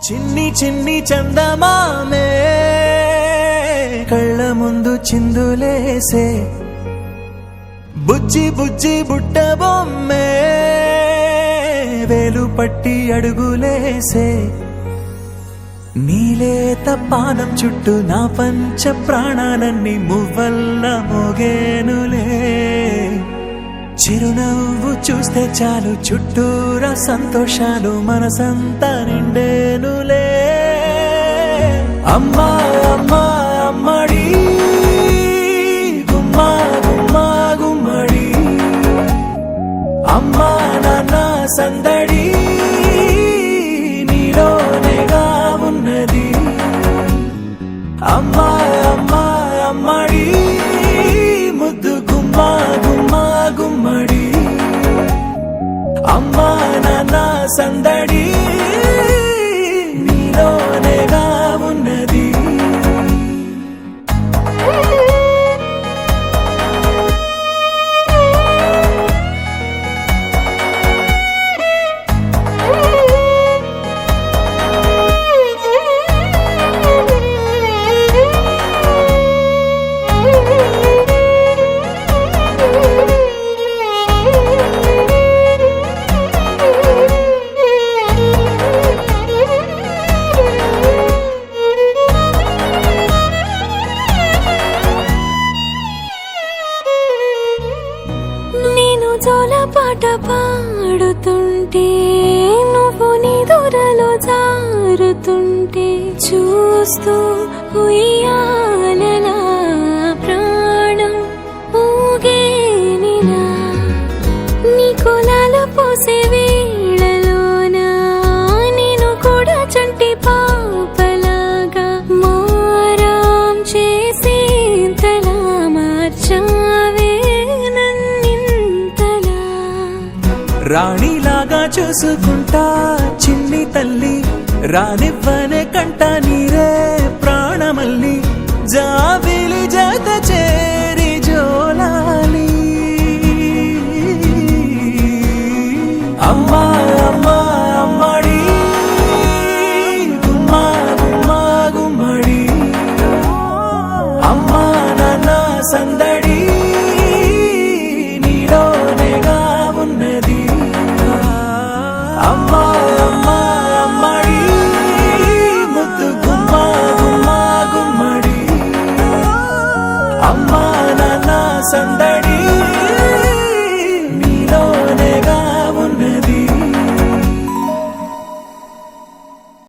చిన్ని చిన్ని చందమామే కళ్ళ ముందు చిందులేసే బుజ్జి బుజ్జి బుట్ట బొమ్మే వేలు పట్టి అడుగులేసే నీలేత పానం చుట్టూ నా పంచ ప్రాణాలన్నీ మువ్వల్ల మోగేనులే చిరునవ్వు చూస్తే చాలు చుట్టూరా సంతోషాలు మనసంతా నిండేనులే అమ్మా అమ్మా అమ్మడి గుమ్మా గుమ్మా గుమ్మడి అమ్మా నాన్న సందడి నీలోనేగా ఉన్నది అమ్మా అమ్మా అమ్మడి ముద్దు గుమ్మా గుమ్మా గుమ్మడి అమ్మా నాన్న సందడి నీలోనేగా ఉన్నది పాట పాడుతుంటే నువ్వు నీ దూరలో జారుతుంటే చూస్తూ ఉయ్యాలలా ప్రాణం ఊగేనిలా నీ కులాలు పోసే వేళలోనా నేను కూడా చంటి పాపలాగా మారాం చేసేంతలా మార్చావే రాణిలాగా చూసుకుంటా చిన్ని తల్లి రానివ్వనే కంట నీరే